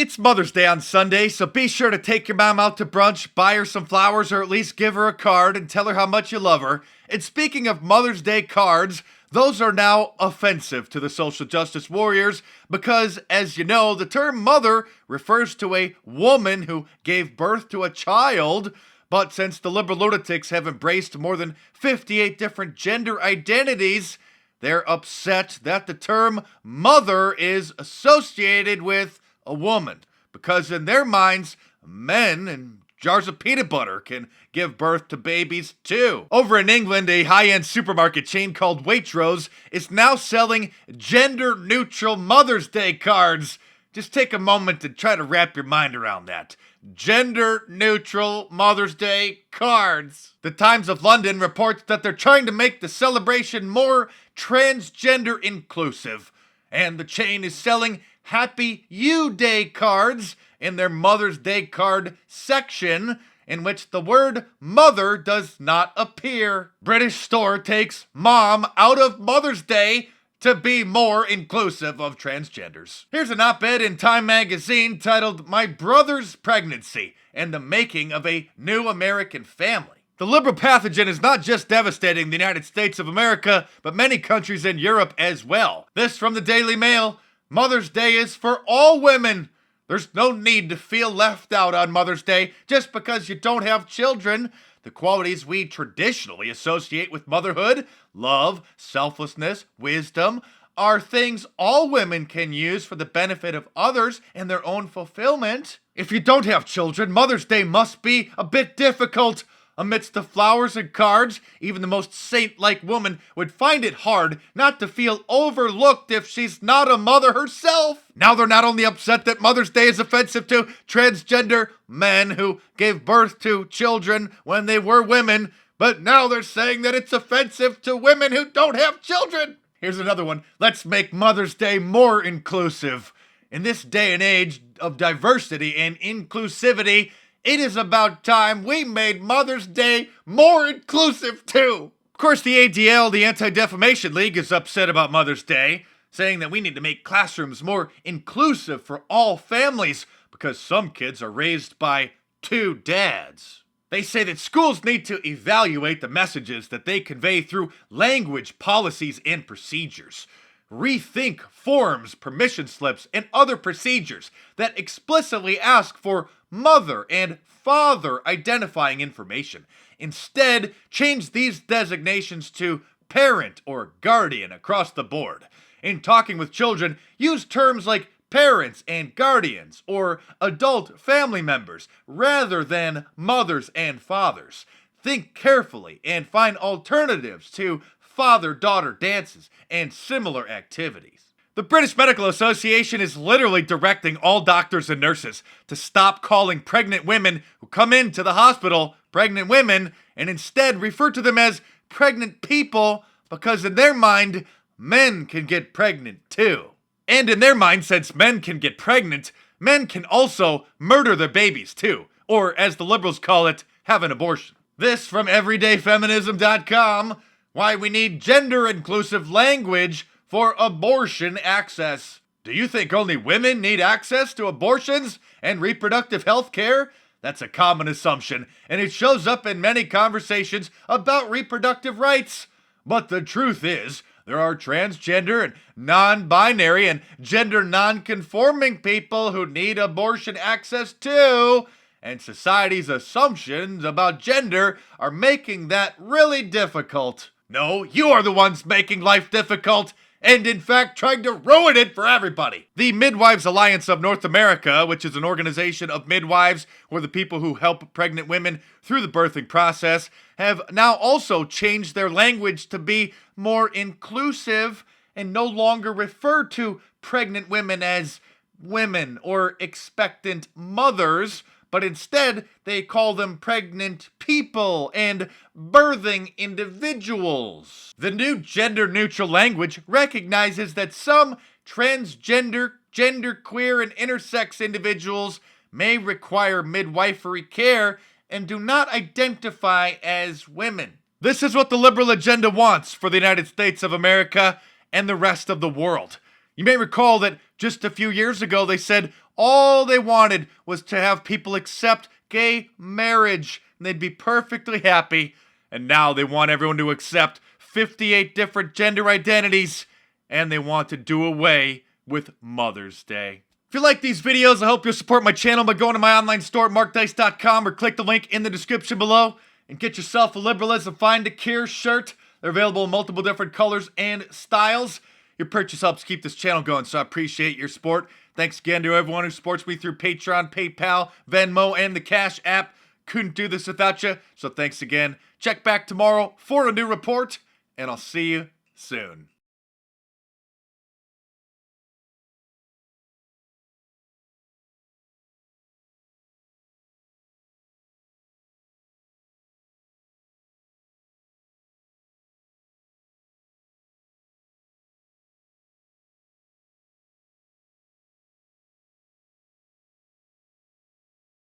It's Mother's Day on Sunday, so be sure to take your mom out to brunch, buy her some flowers, or at least give her a card and tell her how much you love her. And speaking of Mother's Day cards, those are now offensive to the social justice warriors because, as you know, the term mother refers to a woman who gave birth to a child. But since the liberal lunatics have embraced more than 58 different gender identities, they're upset that the term mother is associated with a woman, because in their minds, men and jars of peanut butter can give birth to babies too. Over in England, a high-end supermarket chain called Waitrose is now selling gender-neutral Mother's Day cards. Just take a moment to try to wrap your mind around that. Gender-neutral Mother's Day cards. The Times of London reports that they're trying to make the celebration more transgender inclusive, and the chain is selling Happy You Day cards in their Mother's Day card section, in which the word mother does not appear. British store takes mom out of Mother's Day to be more inclusive of transgenders. Here's an op-ed in Time magazine titled "My Brother's Pregnancy and the Making of a New American Family." The liberal pathogen is not just devastating the United States of America, but many countries in Europe as well. This from the Daily Mail: Mother's Day is for all women. There's no need to feel left out on Mother's Day just because you don't have children. The qualities we traditionally associate with motherhood, love, selflessness, wisdom, are things all women can use for the benefit of others and their own fulfillment. If you don't have children, Mother's Day must be a bit difficult. Amidst the flowers and cards, even the most saint-like woman would find it hard not to feel overlooked if she's not a mother herself. Now they're not only upset that Mother's Day is offensive to transgender men who gave birth to children when they were women, but now they're saying that it's offensive to women who don't have children. Here's another one. Let's make Mother's Day more inclusive. In this day and age of diversity and inclusivity, it is about time we made Mother's Day more inclusive too. Of course, the ADL, the Anti-Defamation League, is upset about Mother's Day, saying that we need to make classrooms more inclusive for all families because some kids are raised by two dads. They say that schools need to evaluate the messages that they convey through language, policies, and procedures. Rethink forms, permission slips, and other procedures that explicitly ask for mother and father identifying information. Instead, change these designations to parent or guardian across the board. In talking with children, use terms like parents and guardians or adult family members rather than mothers and fathers. Think carefully and find alternatives to father-daughter dances and similar activities. The British Medical Association is literally directing all doctors and nurses to stop calling pregnant women who come into the hospital pregnant women and instead refer to them as pregnant people because in their mind, men can get pregnant too. And in their mind, since men can get pregnant, men can also murder their babies too, or as the liberals call it, have an abortion. This from everydayfeminism.com. Why we need gender-inclusive language for abortion access. Do you think only women need access to abortions and reproductive health care? That's a common assumption, and it shows up in many conversations about reproductive rights. But the truth is, there are transgender and non-binary and gender non-conforming people who need abortion access too, and society's assumptions about gender are making that really difficult. No, you are the ones making life difficult, and in fact trying to ruin it for everybody. The Midwives Alliance of North America, which is an organization of midwives, or the people who help pregnant women through the birthing process, have now also changed their language to be more inclusive and no longer refer to pregnant women as women or expectant mothers, but instead they call them pregnant people and birthing individuals. The new gender-neutral language recognizes that some transgender, genderqueer, and intersex individuals may require midwifery care and do not identify as women. This is what the liberal agenda wants for the United States of America and the rest of the world. You may recall that just a few years ago they said All they wanted was to have people accept gay marriage, and they'd be perfectly happy. And now they want everyone to accept 58 different gender identities, and they want to do away with Mother's Day. If you like these videos, I hope you'll support my channel by going to my online store at MarkDice.com or click the link in the description below and get yourself a Liberalism Find a Cure shirt. They're available in multiple different colors and styles. Your purchase helps keep this channel going, so I appreciate your support. Thanks again to everyone who supports me through Patreon, PayPal, Venmo, and the Cash App. Couldn't do this without you, so thanks again. Check back tomorrow for a new report, and I'll see you soon.